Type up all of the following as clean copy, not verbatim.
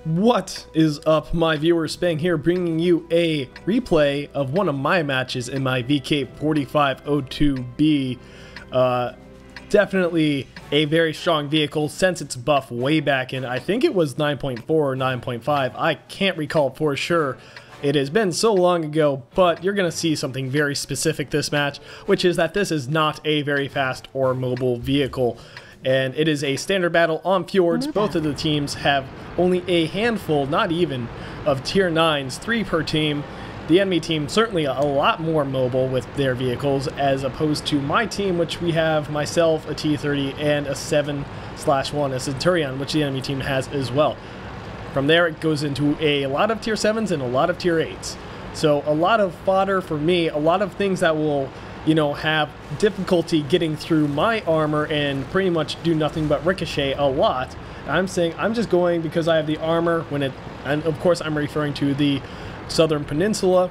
What is up, my viewers? Spang here, bringing you a replay of one of my matches in my VK4502B. Definitely a very strong vehicle since its buff way back in, I think it was 9.4 or 9.5. I can't recall for sure. It has been so long ago, but you're going to see something very specific this match, which is that this is not a very fast or mobile vehicle. And it is a standard battle on fjords. Both of the teams have only a handful, not even, of tier 9s, 3 per team. The enemy team certainly a lot more mobile with their vehicles, as opposed to my team, which we have myself, a T30, and a 7/1, a Centurion, which the enemy team has as well. From there, it goes into a lot of tier 7s and a lot of tier 8s. So a lot of fodder for me, a lot of things that will, have difficulty getting through my armor and pretty much do nothing but ricochet a lot. I'm saying I'm just going because I have the armor and of course I'm referring to the Southern Peninsula.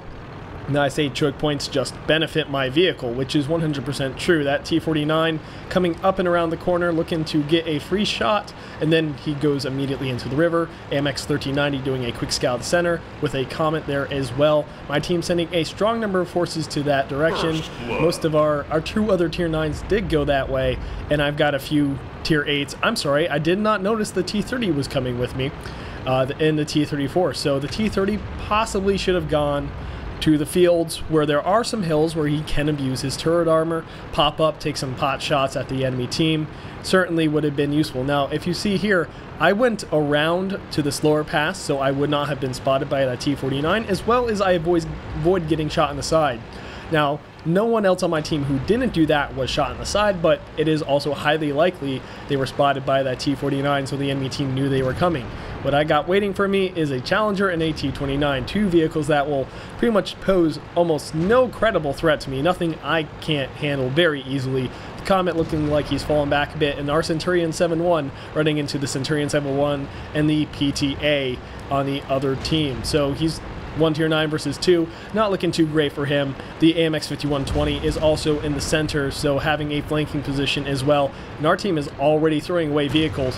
And I say choke points just benefit my vehicle, which is 100% true. That T49 coming up and around the corner looking to get a free shot, and then he goes immediately into the river. AMX 1390 doing a quick scout the center with a comment there as well. My team sending a strong number of forces to that direction. Most of our 2 other tier 9s did go that way, and I've got a few tier 8s. I'm sorry, I did not notice the T30 was coming with me in the T34, so the T30 possibly should have gone to the fields where there are some hills where he can abuse his turret armor, pop up, take some pot shots at the enemy team. Certainly would have been useful. Now, if you see here, I went around to the slower pass, so I would not have been spotted by that T49, as well as I avoid getting shot in the side. Now, no one else on my team who didn't do that was shot in the side, but it is also highly likely they were spotted by that T49, so the enemy team knew they were coming. What I got waiting for me is a Challenger and a T29, 2 vehicles that will pretty much pose almost no credible threat to me, nothing I can't handle very easily. The Comet looking like he's fallen back a bit, and our Centurion 7-1 running into the Centurion 7-1 and the PTA on the other team. So he's 1 tier 9 versus 2, not looking too great for him. The AMX 5120 is also in the center, so having a flanking position as well. And our team is already throwing away vehicles,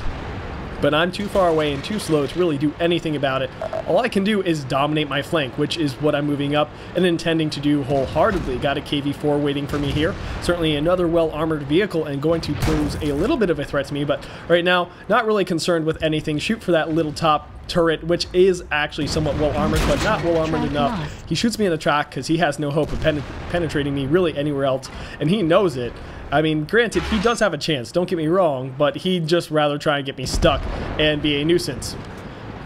but I'm too far away and too slow to really do anything about it. All I can do is dominate my flank, which is what I'm moving up and intending to do wholeheartedly. Got a KV-4 waiting for me here. Certainly another well-armored vehicle and going to pose a little bit of a threat to me, but right now, not really concerned with anything. Shoot for that little top turret, which is actually somewhat well-armored, but not well-armored enough. He shoots me in the track because he has no hope of penetrating me really anywhere else, and he knows it. I mean, granted, he does have a chance, don't get me wrong, but he'd just rather try and get me stuck and be a nuisance.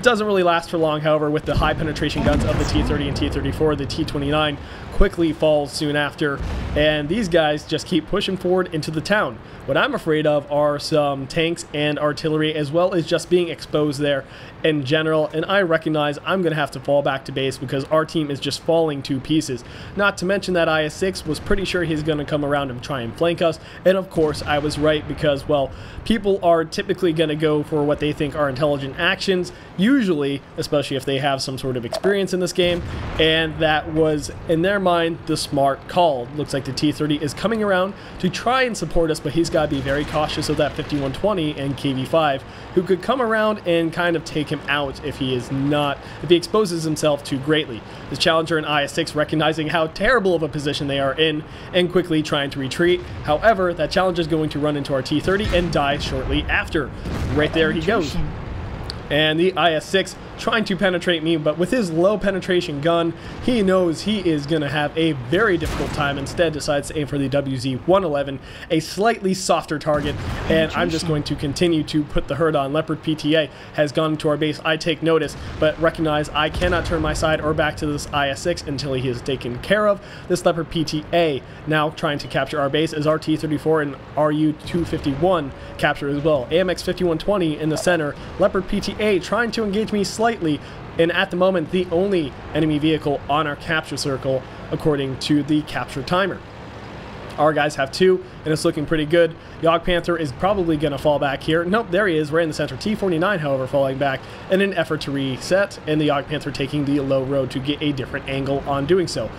Doesn't really last for long, however, with the high penetration guns of the T30 and T34. The T29 quickly falls soon after, and these guys just keep pushing forward into the town. What I'm afraid of are some tanks and artillery, as well as just being exposed there in general, and I recognize I'm going to have to fall back to base because our team is just falling to pieces. Not to mention that IS-6 was pretty sure he's going to come around and try and flank us, and of course I was right because, well, people are typically going to go for what they think are intelligent actions, usually, especially if they have some sort of experience in this game, and that was, in their mind, the smart call. Looks like the T30 is coming around to try and support us, but he's got to be very cautious of that 5120 and KV-5, who could come around and kind of take him out if he exposes himself too greatly. The Challenger and IS-6 recognizing how terrible of a position they are in and quickly trying to retreat. However, that Challenger is going to run into our T30 and die shortly after. Right there he goes. And the IS-6 trying to penetrate me, but with his low penetration gun, he knows he is going to have a very difficult time. Instead, decides to aim for the WZ-111, a slightly softer target, and I'm just going to continue to put the hurt on. Leopard PTA has gone to our base. I take notice, but recognize I cannot turn my side or back to this IS-6 until he is taken care of. This Leopard PTA now trying to capture our base as our T-34 and RU-251 capture as well. AMX 5120 in the center. Leopard PTA trying to engage me slightly, and at the moment the only enemy vehicle on our capture circle according to the capture timer. Our guys have 2, and it's looking pretty good. Yog Panther is probably going to fall back here. Nope, there he is, right in the center. T49, however, falling back in an effort to reset, and the Yog Panther taking the low road to get a different angle on doing so.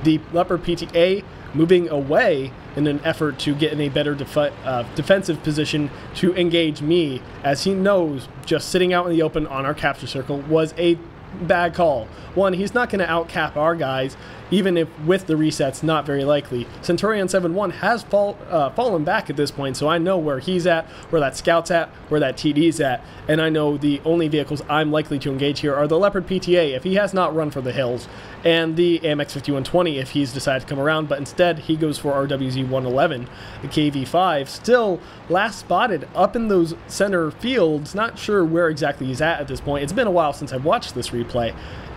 the Leopard PTA moving away in an effort to get in a better defensive position to engage me, as he knows just sitting out in the open on our capture circle was a bad call. One, he's not going to outcap our guys, even if with the resets, not very likely. Centurion 7-1 has fallen back at this point, so I know where he's at, where that scout's at, where that TD's at, and I know the only vehicles I'm likely to engage here are the Leopard PTA if he has not run for the hills, and the AMX 5120 if he's decided to come around, but instead he goes for our WZ 111. The KV5 still last spotted up in those center fields, not sure where exactly he's at this point. It's been a while since I've watched this replay.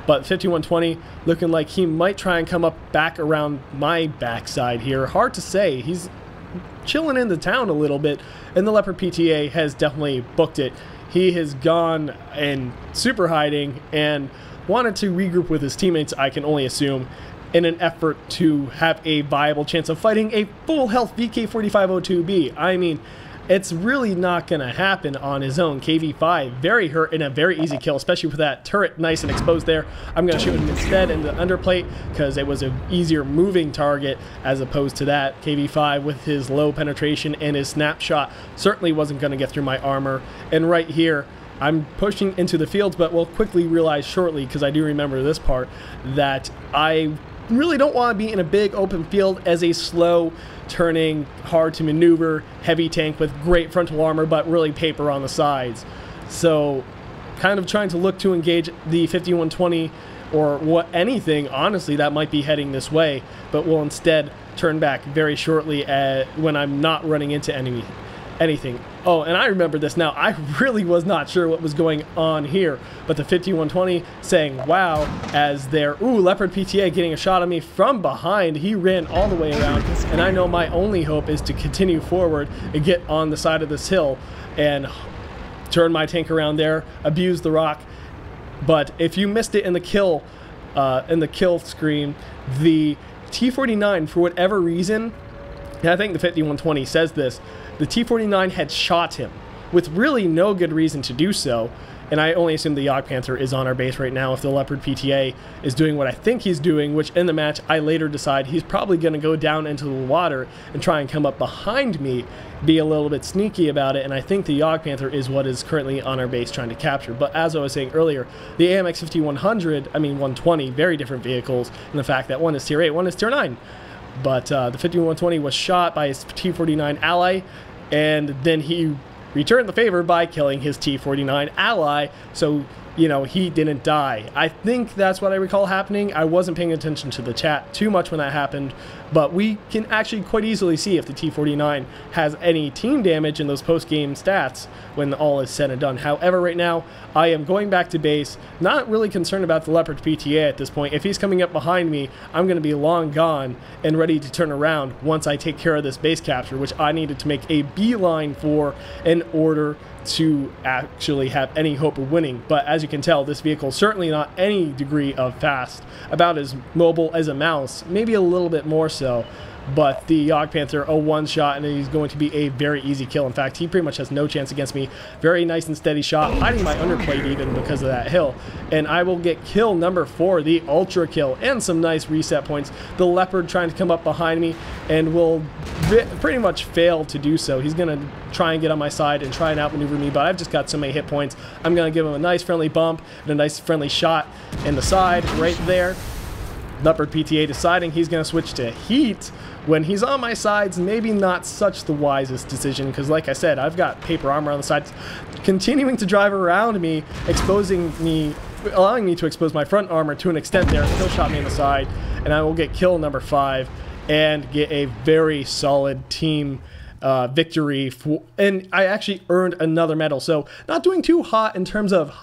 But 5120 looking like he might try and come up back around my backside here. Hard to say. He's chilling in the town a little bit, and the Leopard PTA has definitely booked it. He has gone in super hiding and wanted to regroup with his teammates, I can only assume, in an effort to have a viable chance of fighting a full health VK4502B. I mean, it's really not going to happen on his own. KV5 very hurt and a very easy kill, especially with that turret nice and exposed there. I'm going to shoot him instead in the underplate because it was an easier moving target as opposed to that. KV5 with his low penetration and his snapshot certainly wasn't going to get through my armor. And right here, I'm pushing into the fields, but will quickly realize shortly, because I do remember this part, that I really don't want to be in a big open field as a slow turning, hard to maneuver heavy tank with great frontal armor but really paper on the sides. So kind of trying to look to engage the 5120 or anything honestly that might be heading this way, but will instead turn back very shortly when I'm not running into anything. Oh, and I remember this now. I really was not sure what was going on here, but the 5120 saying wow as their Leopard PTA getting a shot on me from behind. He ran all the way around, and I know my only hope is to continue forward and get on the side of this hill and turn my tank around there, abuse the rock. But if you missed it in the kill screen, the T49 for whatever reason, and I think the 5120 says this, the T49 had shot him with really no good reason to do so, and I only assume the Jagdpanther is on our base right now if the Leopard PTA is doing what I think he's doing, which in the match I later decide he's probably going to go down into the water and try and come up behind me, be a little bit sneaky about it, and I think the Jagdpanther is what is currently on our base trying to capture. But as I was saying earlier, the AMX 120, very different vehicles, and the fact that one is tier 8, one is tier 9. But the 5120 was shot by his T49 ally, and then he returned the favor by killing his T49 ally, so, you know, he didn't die. I think that's what I recall happening. I wasn't paying attention to the chat too much when that happened, but we can actually quite easily see if the T49 has any team damage in those post-game stats when all is said and done. However, right now, I am going back to base, not really concerned about the Leopard PTA at this point. If he's coming up behind me, I'm going to be long gone and ready to turn around once I take care of this base capture, which I needed to make a beeline for in order to actually have any hope of winning. But as you can tell, this vehicle is certainly not any degree of fast, about as mobile as a mouse, maybe a little bit more so. But the Jagdpanther, a one-shot, and he's going to be a very easy kill. In fact, he pretty much has no chance against me. Very nice and steady shot, hiding my underplate even because of that hill. And I will get kill number 4, the ultra kill, and some nice reset points. The Leopard trying to come up behind me and will pretty much fail to do so. He's going to try and get on my side and try and outmaneuver me, but I've just got so many hit points. I'm going to give him a nice friendly bump and a nice friendly shot in the side right there. Leopard PTA deciding he's going to switch to heat when he's on my sides. Maybe not such the wisest decision, because like I said, I've got paper armor on the sides continuing to drive around me, allowing me to expose my front armor to an extent there. He'll shot me in the side, and I will get kill number 5 and get a very solid team victory, and I actually earned another medal. So not doing too hot in terms of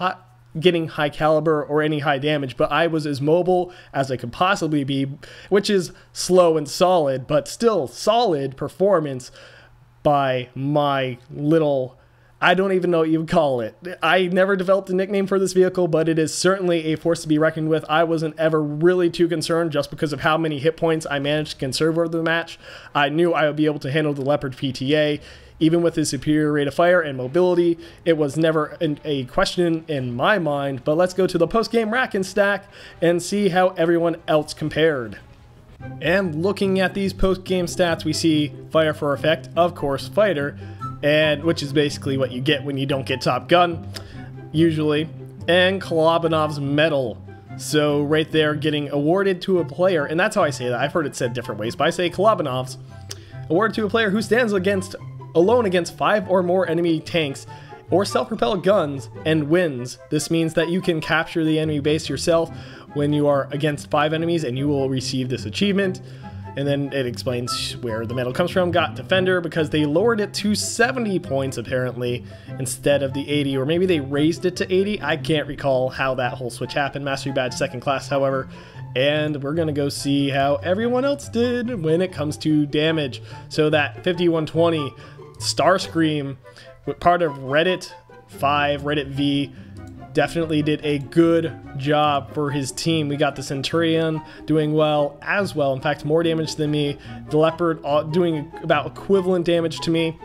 getting high caliber or any high damage, but I was as mobile as I could possibly be, which is slow and solid, but still solid performance by my little, I don't even know what you would call it. I never developed a nickname for this vehicle, but it is certainly a force to be reckoned with. I wasn't ever really too concerned just because of how many hit points I managed to conserve over the match. I knew I would be able to handle the Leopard PTA. Even with his superior rate of fire and mobility, it was never a question in my mind. But let's go to the post-game rack and stack and see how everyone else compared. And looking at these post-game stats, we see fire for effect, of course, fighter, and which is basically what you get when you don't get Top Gun, usually, and Kolobanov's medal. So right there, getting awarded to a player, and that's how I say that. I've heard it said different ways, but I say Kolobanov's awarded to a player who stands alone against 5 or more enemy tanks or self-propelled guns and wins. This means that you can capture the enemy base yourself when you are against 5 enemies, and you will receive this achievement. And then it explains where the medal comes from. Got Defender because they lowered it to 70 points apparently instead of the 80, or maybe they raised it to 80. I can't recall how that whole switch happened. Mastery Badge 2nd class, however. And we're gonna go see how everyone else did when it comes to damage. So that 5120 Starscream, part of Reddit 5, Reddit V, definitely did a good job for his team. We got the Centurion doing well as well. In fact, more damage than me. The Leopard doing about equivalent damage to me.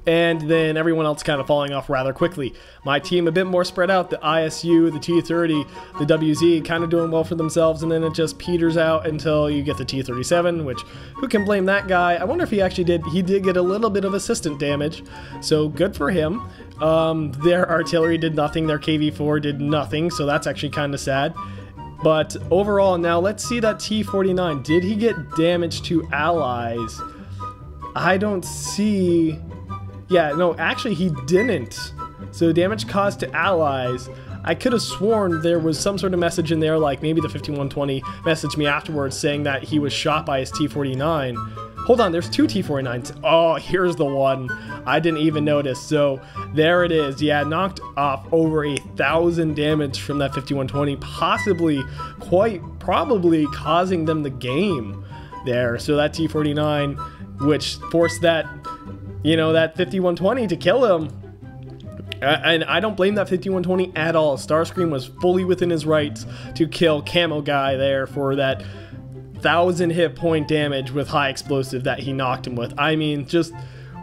And then everyone else kind of falling off rather quickly. My team a bit more spread out. The ISU, the T-30, the WZ kind of doing well for themselves, and then it just peters out until you get the T-37, which, who can blame that guy? I wonder if he actually did get a little bit of assistant damage, so good for him. Their artillery did nothing, their KV-4 did nothing, so that's actually kind of sad. But overall, now let's see that T-49. Did he get damage to allies? I don't see... Yeah, no, actually he didn't. So damage caused to allies. I could have sworn there was some sort of message in there, like maybe the 5120 messaged me afterwards saying that he was shot by his T-49. Hold on, there's 2 T-49s. Oh, here's the one. I didn't even notice. So there it is. Yeah, knocked off over 1,000 damage from that 5120, possibly, quite probably causing them the game there. So that T-49, which forced that, you know, that 5120 to kill him. And I don't blame that 5120 at all. Starscream was fully within his rights to kill Camo Guy there for that 1,000 hit point damage with high explosive that he knocked him with. I mean, just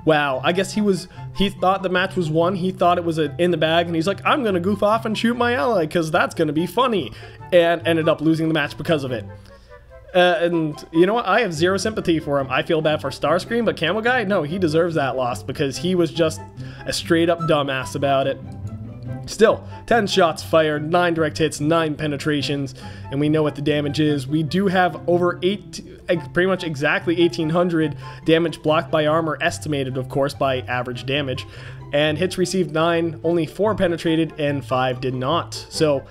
wow. I guess he thought the match was won. He thought it was in the bag, and he's like, I'm gonna goof off and shoot my ally because that's gonna be funny, and ended up losing the match because of it. And you know what? I have zero sympathy for him. I feel bad for Starscream, but Camo Guy, no, he deserves that loss because he was just a straight up dumbass about it. Still, 10 shots fired, 9 direct hits, 9 penetrations, and we know what the damage is. We do have over pretty much exactly 1,800 damage blocked by armor, estimated, of course, by average damage. And hits received 9, only 4 penetrated, and 5 did not. So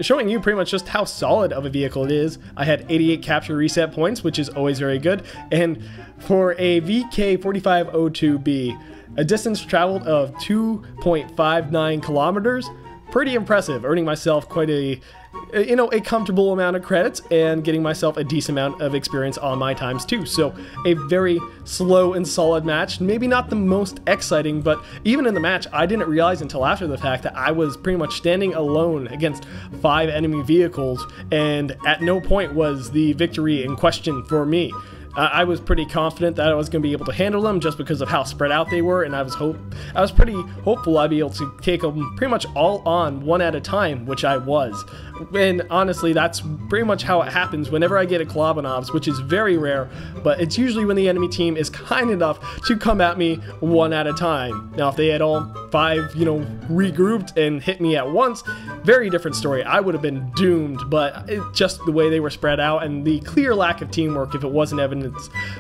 showing you pretty much just how solid of a vehicle it is. I had 88 capture reset points, which is always very good. And for a VK4502B, a distance traveled of 2.59 kilometers, pretty impressive, earning myself quite a comfortable amount of credits and getting myself a decent amount of experience on my times too. So a very slow and solid match. Maybe not the most exciting, but even in the match, I didn't realize until after the fact that I was pretty much standing alone against 5 enemy vehicles, and at no point was the victory in question for me. I was pretty confident that I was going to be able to handle them just because of how spread out they were, and I was pretty hopeful I'd be able to take them pretty much all on one at a time, which I was. And honestly, that's pretty much how it happens whenever I get a Kolobanov's, which is very rare, but it's usually when the enemy team is kind enough to come at me one at a time. Now, if they had all 5, regrouped and hit me at once, very different story. I would have been doomed, but just the way they were spread out and the clear lack of teamwork, if it wasn't evidenced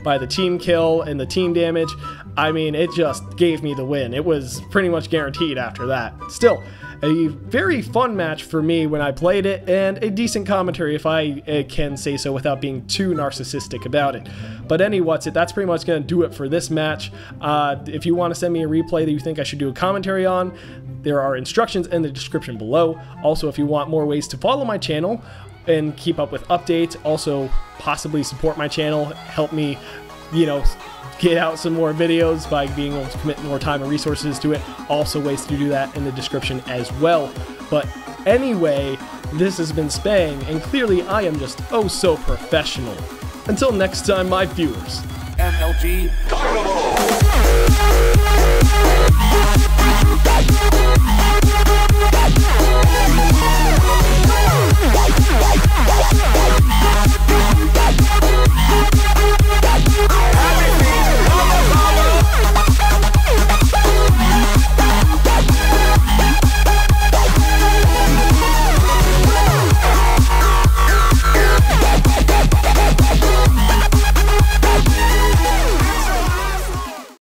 by the team kill and the team damage, I mean, it just gave me the win. It was pretty much guaranteed after that. Still, a very fun match for me when I played it, and a decent commentary if I can say so without being too narcissistic about it. But anyway, that's pretty much going to do it for this match. If you want to send me a replay that you think I should do a commentary on, there are instructions in the description below. Also, if you want more ways to follow my channel and keep up with updates, also possibly support my channel, help me, get out some more videos by being able to commit more time and resources to it. Also ways to do that in the description as well. But anyway, this has been Spang, and clearly I am just oh so professional. Until next time, my viewers. MLG Carnival!